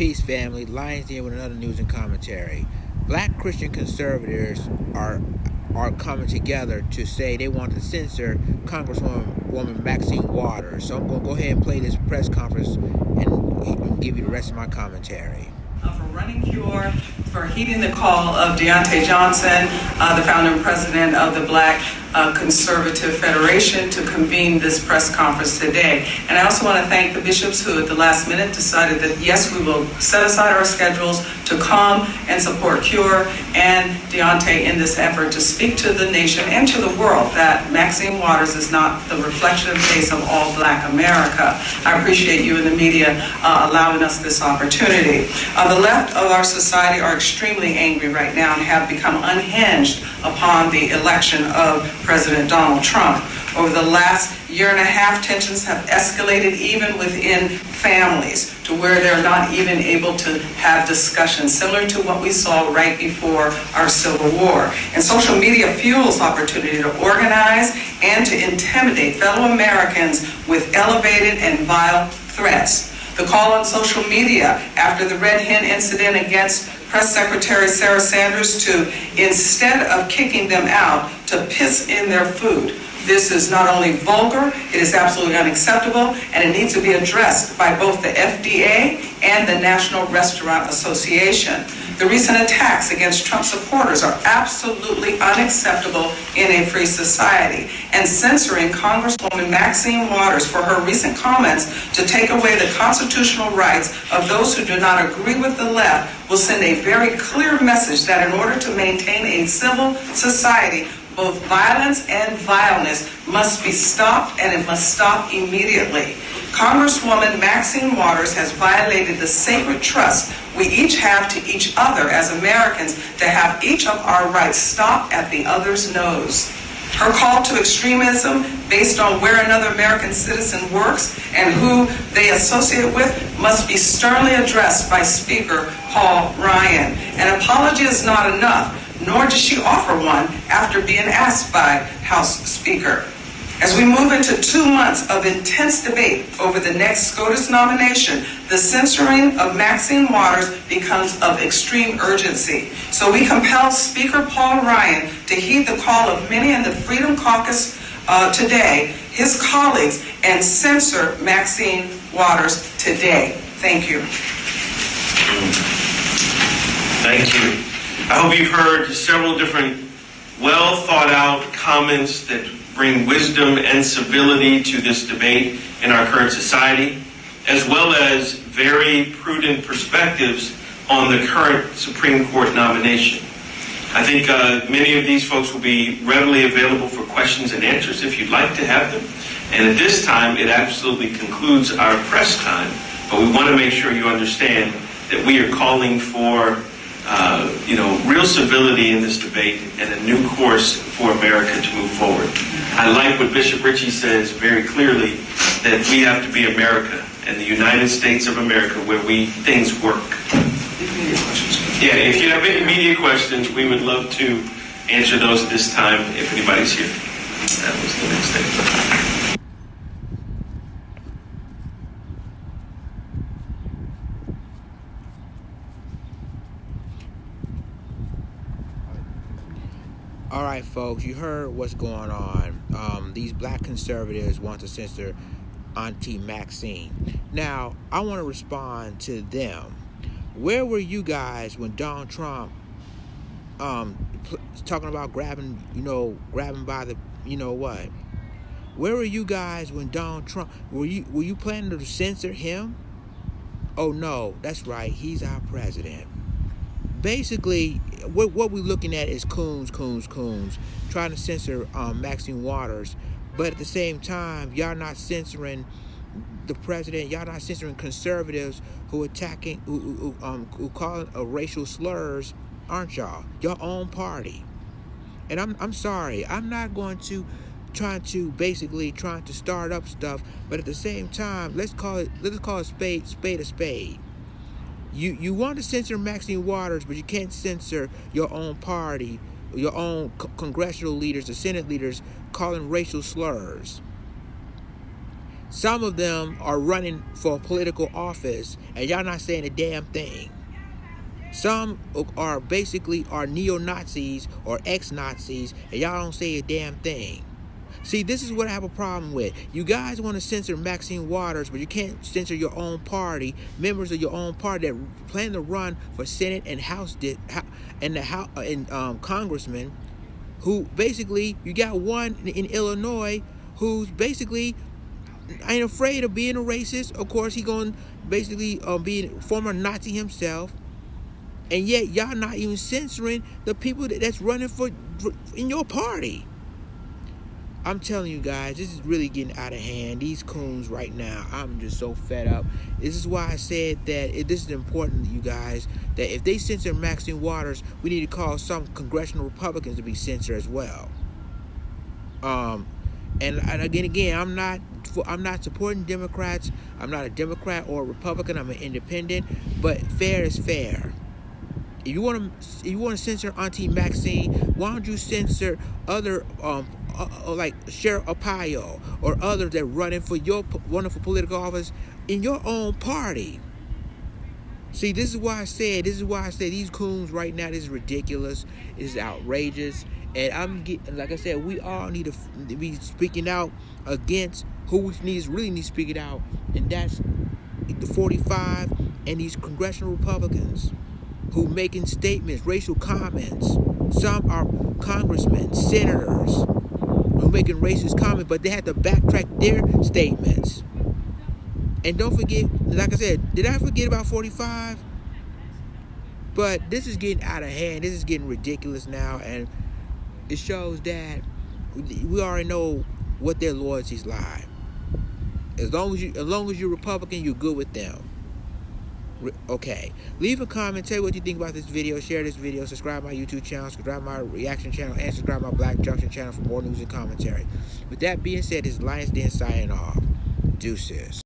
Peace, family. Lions here with another news and commentary. Black Christian conservatives are coming together to say they want to censor Congresswoman Maxine Waters. So I'm going to go ahead and play this press conference and give you the rest of my commentary. For running Cure, for heeding the call of Deontay Johnson, the founder and president of the Black Conservative Federation, to convene this press conference today. And I also want to thank the bishops who at the last minute decided that yes, we will set aside our schedules to come and support Cure and Deontay in this effort to speak to the nation and to the world that Maxine Waters is not the reflection and face of all Black America. I appreciate you in the media allowing us this opportunity. The left of our society are extremely angry right now and have become unhinged upon the election of President Donald Trump. Over the last year and a half, tensions have escalated even within families to where they're not even able to have discussions, similar to what we saw right before our Civil War. And social media fuels opportunity to organize and to intimidate fellow Americans with elevated and vile threats. The call on social media after the Red Hen incident against Press Secretary Sarah Sanders to, instead of kicking them out, to piss in their food. This is not only vulgar, it is absolutely unacceptable, and it needs to be addressed by both the FDA and the National Restaurant Association. The recent attacks against Trump supporters are absolutely unacceptable in a free society. And censoring Congresswoman Maxine Waters for her recent comments to take away the constitutional rights of those who do not agree with the left will send a very clear message that in order to maintain a civil society, both violence and vileness must be stopped, and it must stop immediately. Congresswoman Maxine Waters has violated the sacred trust we each have to each other as Americans to have each of our rights stopped at the other's nose. Her call to extremism based on where another American citizen works and who they associate with must be sternly addressed by Speaker Paul Ryan. An apology is not enough, nor does she offer one after being asked by House Speaker. As we move into 2 months of intense debate over the next SCOTUS nomination, the censoring of Maxine Waters becomes of extreme urgency. So we compel Speaker Paul Ryan to heed the call of many in the Freedom Caucus today, his colleagues, and censor Maxine Waters today. Thank you. Thank you. I hope you've heard several different well thought out comments that bring wisdom and civility to this debate in our current society, as well as very prudent perspectives on the current Supreme Court nomination. I think many of these folks will be readily available for questions and answers if you'd like to have them. And at this time, it absolutely concludes our press time, but we want to make sure you understand that we are calling for real civility in this debate and a new course for America to move forward. I like what Bishop Ritchie says very clearly, that we have to be America and the United States of America where things work. Yeah, if you have any media questions, we would love to answer those at this time if anybody's here. That was the next thing. All right, folks, you heard what's going on. These black conservatives want to censor Auntie Maxine. Now, I want to respond to them. Where were you guys when Donald Trump talking about grabbing by the, what? Where were you guys when Donald Trump, were you planning to censor him? Oh, no, that's right. He's our president. Basically, what we're looking at is coons, trying to censor Maxine Waters, but at the same time, y'all not censoring the president. Y'all not censoring conservatives who attacking, who calling racial slurs, aren't y'all? Your own party. And I'm sorry, I'm not going to trying to start up stuff, but at the same time, let's call a spade a spade. You want to censor Maxine Waters, but you can't censor your own party, your own congressional leaders, the Senate leaders, calling racial slurs. Some of them are running for political office, and y'all not saying a damn thing. Some are basically neo-Nazis or ex-Nazis, and y'all don't say a damn thing. See, this is what I have a problem with. You guys want to censor Maxine Waters, but you can't censor your own party, members of your own party that plan to run for Senate and congressmen, who basically, you got one in Illinois who's basically ain't afraid of being a racist. Of course, he going to basically be a former Nazi himself. And yet, y'all not even censoring the people that's running for in your party. I'm telling you guys, this is really getting out of hand. These coons right now, I'm just so fed up. This is why I said that this is important, you guys, that if they censor Maxine Waters, we need to call some congressional Republicans to be censored as well. And again, I'm not supporting Democrats. I'm not a Democrat or a Republican. I'm an independent. But fair is fair. If you want to censor Auntie Maxine, why don't you censor other like Sheriff Arpaio or others that running for your wonderful political office in your own party? See, this is why I said these coons right now, this is ridiculous. This is outrageous. And like I said, we all need to be speaking out against who really needs to speak it out, and that's the 45 and these congressional Republicans who making statements, racial comments. Some are congressmen, senators who making racist comments, but they had to backtrack their statements. And don't forget, like I said, did I forget about 45? But this is getting out of hand. This is getting ridiculous now, and it shows that we already know what their loyalties lie. As long as you're Republican, you're good with them. Okay, leave a comment, tell me what you think about this video, share this video, subscribe to my YouTube channel, subscribe to my reaction channel, and subscribe to my Black Junction channel for more news and commentary. With that being said, this is Lions Den signing off. Deuces.